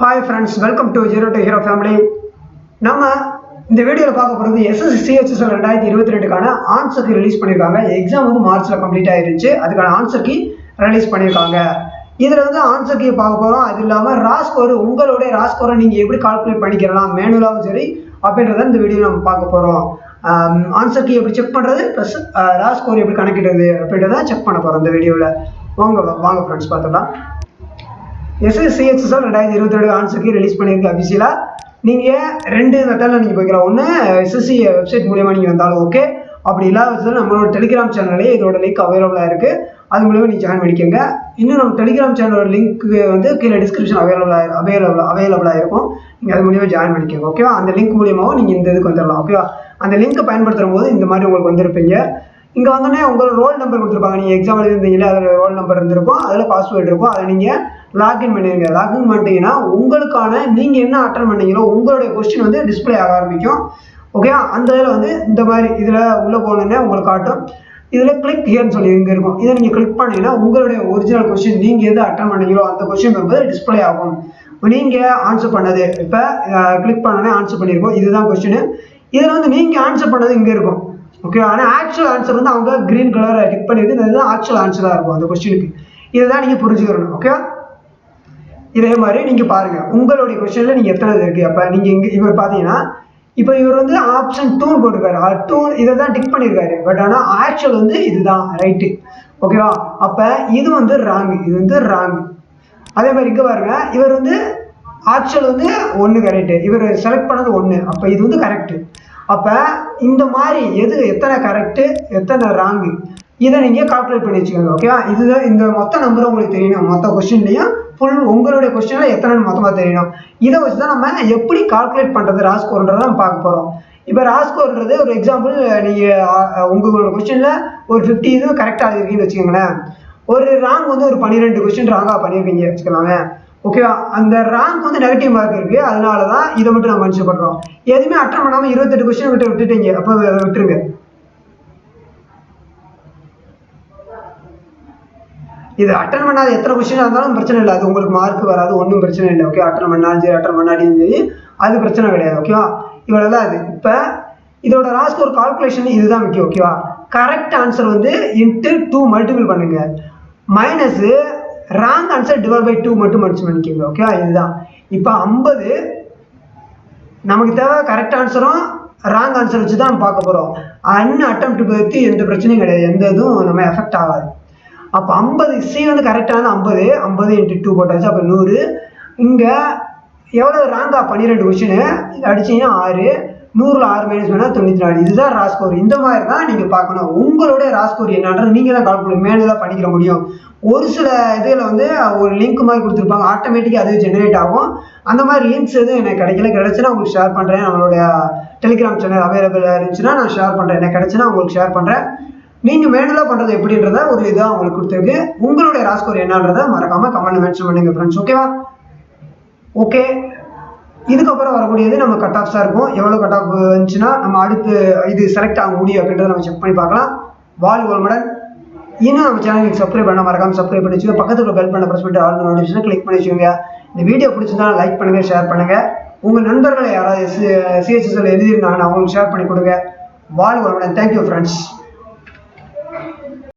Hi friends, welcome to Zero to Hero family. நம்ம இந்த வீடியோல பார்க்க போறது SSC CHSL 2022க்கான ஆன்சர் கீ ரிலீஸ் பண்ணிருக்காங்க. எக்ஸாம் வந்து மார்ச்ல கம்ப்ளீட் ஆயிருச்சு. அதுக்கான ஆன்சர் கீ ரிலீஸ் பண்ணிருக்காங்க. இதுல வந்து ஆன்சர் கீ பார்க்க போறோம். அது இல்லாம ரா ஸ்கோர் உங்களுடைய ரா ஸ்கோரை நீங்க எப்படி கால்குலேட் பண்ணிக்கலாம் மேனுவலாவும் சரி அப்படின்றத இந்த வீடியோல நம்ம பார்க்க போறோம். ஆன்சர் கீ எப்படி செக் பண்றது பிளஸ் ரா ஸ்கோர் எப்படி கணக்கிடுறது அப்படின்றத செக் பண்ண போறோம் இந்த வீடியோல. வாங்க ஃப்ரெண்ட்ஸ் பார்த்துக்கலாம். SSC CHSL 2022 answer key release பண்ணியிருக்கு அபிஷியலா. நீங்கள் ரெண்டு மெத்தடில் நீங்கள் போய்க்கலாம். ஒன்று SSC வெப்சைட் மூலியமாக நீங்கள் வந்தாலும் ஓகே, அப்படி இல்லாத நம்மளோட டெலிகிராம் சேனல்லே இதோட லிங்க் அவைலபிளாக இருக்குது. அது மூலியமாக நீங்கள் ஜாயின் பண்ணிக்கோங்க. இன்னும் நம்ம டெலிகிராம் சேனலோட லிங்க் வந்து கீழே டிஸ்கிரிப்ஷன் அவைலபிளாக இருக்கும். நீங்கள் அது மூலியமாக ஜாயின் பண்ணிக்கோங்க ஓகேவா. அந்த லிங்க் மூலியமாகவும் நீங்கள் இந்த இதுக்கு வந்துடலாம் ஓகேவா. அந்த லிங்க்கை பயன்படுத்தும் போது இந்த மாதிரி உங்களுக்கு வந்திருப்பீங்க. இங்கே வந்தோடனே உங்களோட ரோல் நம்பர் கொடுத்துருப்பாங்க. நீங்கள் எக்ஸாம் எழுதிருந்தீங்களே அதில் ரோல் நம்பர் இருந்திருக்கும், அதில் பாஸ்வேர்டு இருக்கும். அதை நீங்கள் லாக்இன் பண்ணிடுங்க. லாக்இன் பண்ணிட்டீங்கன்னா உங்களுக்கான நீங்கள் என்ன அட்டன் பண்ணீங்களோ உங்களுடைய கொஸ்டின் வந்து டிஸ்பிளே ஆக ஆரம்பிக்கும் ஓகே. அந்த இதில் வந்து இந்த மாதிரி இதில் உள்ளே போனோன்னே உங்களுக்கு காட்டும். இதில் கிளிக் ஹியர்னு சொல்லி இங்கே இருக்கும். இதை நீங்கள் கிளிக் பண்ணீங்கன்னா உங்களுடைய ஒரிஜினல் கொஸ்டின் நீங்கள் எது அட்டன் பண்ணீங்களோ அந்த கொஸ்டின் வந்து டிஸ்பிளே ஆகும். நீங்கள் ஆன்சர் பண்ணது இப்போ கிளிக் பண்ணோன்னே ஆன்சர் பண்ணியிருக்கோம். இதுதான் கொஸ்டின். இதில் வந்து நீங்கள் ஆன்சர் பண்ணது இங்கே இருக்கும் ஓகே. ஆனால் ஆக்சுவல் ஆன்சர் வந்து அவங்க கிரீன் கலரை டிக் பண்ணியிருக்கு. இதுதான் ஆக்சுவல் ஆன்சராக இருக்கும் அந்த கொஸ்டினுக்கு. இதை தான் நீங்கள் புரிஞ்சுக்கணும் ஓகே. இதே மாதிரி நீங்கள் பாருங்கள் உங்களுடைய கொஸ்டினில் நீங்கள் எத்தனை இருக்குது. அப்போ நீங்கள் இங்கே இவர் பார்த்தீங்கன்னா இப்போ இவர் வந்து ஆப்ஷன் 2 போட்டிருக்காரு. 2 இதை தான் டிக் பண்ணியிருக்காரு. பட் ஆனால் ஆக்சுவல் வந்து இதுதான் ரைட்டு ஓகேவா. அப்போ இது வந்து ராங்கு, இது வந்து ராங்கு. அதே மாதிரி இங்கே பாருங்க, இவர் வந்து ஆக்சுவல் வந்து 1 கரெக்டு, இவர் செலக்ட் பண்ணது 1. அப்போ இது வந்து கரெக்டு. அப்போ இந்த மாதிரி எத்தனை கரெக்டு எத்தனை ராங்கு இதை நீங்கள் கால்குலேட் பண்ணி வச்சுக்கோங்க ஓகேவா. இதுதான் இந்த மொத்த நம்பர் உங்களுக்கு தெரியணும். மொத்த கொஸ்டின்லையும் ஃபுல் உங்களுடைய கொஸ்டினில் எத்தனை மொத்தமாக தெரியணும். இதை வச்சு தான் நம்ம எப்படி கால்குலேட் பண்ணுறது ரா ஸ்கோர்ன்றதை நம்ம பார்க்க போகிறோம். இப்போ ரா ஸ்கோர்ன்றது ஒரு எக்ஸாம்பிள், நீங்கள் உங்களோட கொஸ்டினில் ஒரு 50 இது கரெக்டாக இருக்குன்னு வச்சுக்கோங்களேன். ஒரு ராங் வந்து ஒரு 12 கொஸ்டின் ராங்காக பண்ணியிருக்கீங்க வச்சுக்கலாமே ஓகேவா. அந்த ரேங்க் வந்து நெகட்டிவ் மார்க் இருக்குது. அதனால தான் இதை மட்டும் நம்ம மென்ஷன் பண்ணுறோம். எதுவுமே அட்டன் பண்ணாமல் 28 கொஸ்டின் விட்டுட்டீங்க. அப்போ அதை விட்டுருங்க. இது அட்டன் பண்ணாத எத்தனை கொஸ்டினாக இருந்தாலும் பிரச்சனை இல்லை, அது உங்களுக்கு மார்க் வராது, ஒன்றும் பிரச்சனை இல்லை ஓகே. அட்டன் பண்ணாலும் சரி அட்டன் பண்ணாடியும் சரி அது பிரச்சனை கிடையாது ஓகேவா. இவ்வளோ தான் அது. இப்போ இதோட ரா ஸ்கோர் கால்குலேஷன் இதுதான் முக்கியம் ஓகேவா. கரெக்ட் ஆன்சர் வந்து இன்ட்டு 2 மல்டிபிள் பண்ணுங்க, minus wrong answer divide by 2 மட்டும் மென்ஷன் பண்ணிக்கோங்க ஓகேவா. இதுதான் இப்போ 50 நமக்கு தேவை. கரெக்ட் ஆன்சரும் ராங் ஆன்சர் வச்சு தான் நம்ம பார்க்க போகிறோம். அட்டெம்ப்ட் பற்றி எந்த பிரச்சனையும் கிடையாது, எந்த இதுவும் நம்ம எஃபெக்ட் ஆகாது. அப்போ 50 சி வந்து கரெக்டான 50 இன்ட்டு 2 போட்டாச்சு. அப்போ 100. இங்கே எவ்வளோ ராங்கா 12 கொஸ்டின் இது அடிச்சிங்கன்னா 6, 100ல் 6 மைனஸ் பண்ணால் 94. இதுதான் ரா ஸ்கோர். இந்த மாதிரி தான் நீங்கள் பார்க்கணும். உங்களுடைய ரா ஸ்கோர் என்னன்றது நீங்கள் தான் கால்குலேட் மேனுவலாக பண்ணிக்கிற முடியும். ஒரு சில இதில் வந்து ஒரு லிங்க் மாதிரி கொடுத்துருப்பாங்க, ஆட்டோமேட்டிக்காக அதுவே ஜென்ரேட் ஆகும். அந்த மாதிரி லிங்க்ஸ் எதுவும் எனக்கு கிடைச்சுன்னா உங்களுக்கு ஷேர் பண்ணுறேன். நம்மளுடைய டெலிகிராம் சேனல் அவைலபிளாக இருந்துச்சுன்னா நான் ஷேர் பண்ணுறேன். எனக்கு கிடைச்சுன்னா உங்களுக்கு ஷேர் பண்ணுறேன். நீங்கள் மேனுவலாக பண்ணுறது எப்படின்றத ஒரு இதாக உங்களுக்கு கொடுத்துருக்கு. உங்களுடைய ரா ஸ்கோர் என்னன்றதை மறக்காமல் கமெண்ட் மென்ஷன் பண்ணுங்க ஃப்ரெண்ட்ஸ் ஓகேவா. ஓகே, இதுக்கப்புறம் வரக்கூடியது நம்ம கட் ஆஃப்ஸாக இருக்கும். எவ்வளோ கட் ஆஃப் வந்துச்சுன்னா நம்ம அடுத்து இது செலக்ட் ஆக முடியும் அப்படின்றத நம்ம செக் பண்ணி பார்க்கலாம். வாழ்வுடன் இன்னும் நம்ம சேனலுக்கு சப்ஸ்கிரைப் பண்ண மறக்காமல் சப்ஸ்கிரைப் பண்ணி வச்சுக்கோங்க. பக்கத்தில் பெல் பண்ண ப்ரெஸ் பண்ணிட்டு ஆல் நோட்டிஃபிகேஷனை கிளிக் பண்ணி வச்சுக்கோங்க. இந்த வீடியோ பிடிச்சிருந்தா லைக் பண்ணுங்கள், ஷேர் பண்ணுங்கள். உங்கள் நண்பர்களை யாராவது CHSL எழுதியிருந்தாங்கன்னா அவங்களுக்கு ஷேர் பண்ணி கொடுங்க. வாழ்வுடன். Thank you friends.